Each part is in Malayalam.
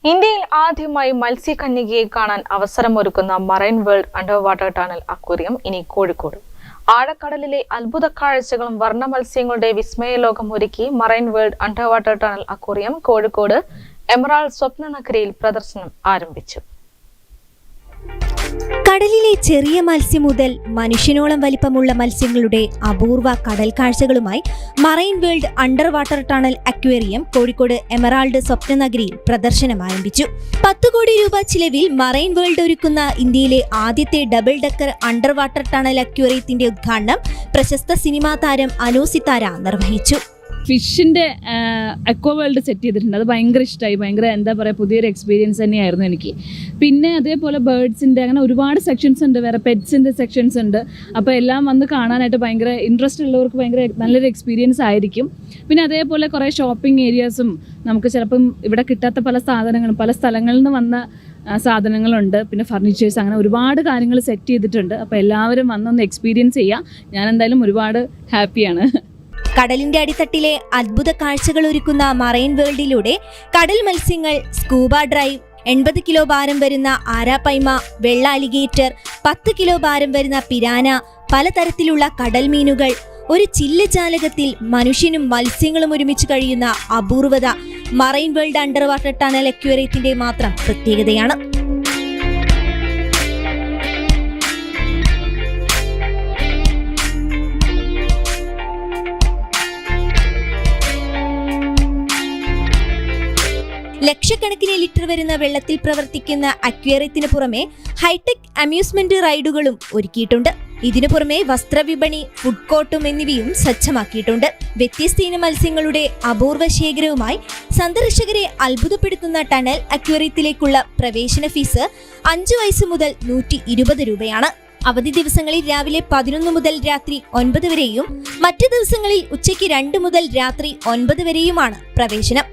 ഇന്ത്യയിൽ ആദ്യമായി മത്സ്യകന്യകയെ കാണാൻ അവസരമൊരുക്കുന്ന marine world under water tunnel aquarium ഇനി കോഴിക്കോട്. ആഴക്കടലിലെ അത്ഭുത കാഴ്ചകളും വർണ്ണ മത്സ്യങ്ങളുടെ വിസ്മയലോകം ഒരുക്കി marine world under water tunnel aquarium Kozhikode emerald സ്വപ്നനഗരിയിൽ പ്രദർശനം ആരംഭിച്ചു. കടലിലെ ചെറിയ മത്സ്യം മുതൽ മനുഷ്യനോളം വലിപ്പമുള്ള മത്സ്യങ്ങളുടെ അപൂർവ കടൽ കാഴ്ചകളുമായി marine world under water tunnel aquarium Kozhikode emerald സ്വപ്നനഗരിയിൽ പ്രദർശനം ആരംഭിച്ചു. 10 കോടി രൂപ ചിലവിൽ മറൈൻ വേൾഡ് ഒരുക്കുന്ന ഇന്ത്യയിലെ ആദ്യത്തെ double decker under water tunnel അക്വേറിയത്തിന്റെ ഉദ്ഘാടനം പ്രശസ്ത സിനിമാ താരം അനു സിത്താര നിർവഹിച്ചു. ഫിഷിൻ്റെ അക്വാ വേൾഡ് സെറ്റ് ചെയ്തിട്ടുണ്ട്. അത് ഭയങ്കര ഇഷ്ടമായി. ഭയങ്കര എന്താ പറയുക, പുതിയൊരു എക്സ്പീരിയൻസ് തന്നെയായിരുന്നു എനിക്ക്. പിന്നെ അതേപോലെ ബേർഡ്സിൻ്റെ അങ്ങനെ ഒരുപാട് സെക്ഷൻസ് ഉണ്ട്, വേറെ പെറ്റ്സിൻ്റെ സെക്ഷൻസ് ഉണ്ട്. അപ്പോൾ എല്ലാം വന്ന് കാണാനായിട്ട് ഭയങ്കര ഇൻട്രസ്റ്റ് ഉള്ളവർക്ക് ഭയങ്കര നല്ലൊരു എക്സ്പീരിയൻസ് ആയിരിക്കും. പിന്നെ അതേപോലെ കുറേ ഷോപ്പിംഗ് ഏരിയാസും നമുക്ക് ചിലപ്പം ഇവിടെ കിട്ടാത്ത പല സാധനങ്ങളും പല സ്ഥലങ്ങളിൽ നിന്ന് വന്ന സാധനങ്ങളുണ്ട്. പിന്നെ ഫർണിച്ചേഴ്സ്, അങ്ങനെ ഒരുപാട് കാര്യങ്ങൾ സെറ്റ് ചെയ്തിട്ടുണ്ട്. അപ്പോൾ എല്ലാവരും വന്നൊന്ന് എക്സ്പീരിയൻസ് ചെയ്യാം. ഞാൻ എന്തായാലും ഒരുപാട് ഹാപ്പിയാണ്. കടലിന്റെ അടിത്തട്ടിലെ അത്ഭുത കാഴ്ചകൾ ഒരുക്കുന്ന മറൈൻ വേൾഡിലൂടെ കടൽ മത്സ്യങ്ങൾ, സ്കൂബ ഡ്രൈവ്, 80 കിലോ ഭാരം വരുന്ന ആരാപൈമ, വെള്ള അലിഗേറ്റർ, 10 കിലോ ഭാരം വരുന്ന പിരാന, പലതരത്തിലുള്ള കടൽ മീനുകൾ, ഒരു ചില്ല് ജാലകത്തിൽ മനുഷ്യനും മത്സ്യങ്ങളും ഒരുമിച്ച് കഴിയുന്ന അപൂർവത marine world under water tunnel അക്വേറിയത്തിന്റെ മാത്രം പ്രത്യേകതയാണ്. ലക്ഷക്കണക്കിന് ലിറ്റർ വരുന്ന വെള്ളത്തിൽ പ്രവർത്തിക്കുന്ന അക്വേറിയത്തിന് പുറമെ ഹൈടെക് അമ്യൂസ്മെന്റ് റൈഡുകളും ഒരുക്കിയിട്ടുണ്ട്. ഇതിനു പുറമെ വസ്ത്രവിപണി, ഫുഡ് കോർട്ടും എന്നിവയും സജ്ജമാക്കിയിട്ടുണ്ട്. വ്യത്യസ്ത ഇന മത്സ്യങ്ങളുടെ അപൂർവ ശേഖരവുമായി സന്ദർശകരെ അത്ഭുതപ്പെടുത്തുന്ന ടണൽ അക്വേറിയത്തിലേക്കുള്ള പ്രവേശന ഫീസ് 5 വയസ്സ് മുതൽ 120 രൂപയാണ്. അവധി ദിവസങ്ങളിൽ രാവിലെ 11 മുതൽ രാത്രി 9 വരെയും മറ്റു ദിവസങ്ങളിൽ ഉച്ചയ്ക്ക് 2 മുതൽ രാത്രി 9 വരെയുമാണ് പ്രവേശനം.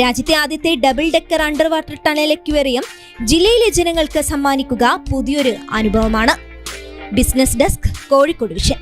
രാജ്യത്തെ ആദ്യത്തെ double decker under water tunnel aquarium ജില്ലയിലെ ജനങ്ങൾക്ക് സമ്മാനിക്കുക പുതിയൊരു അനുഭവമാണ്. Business desk, Kozhikode vision.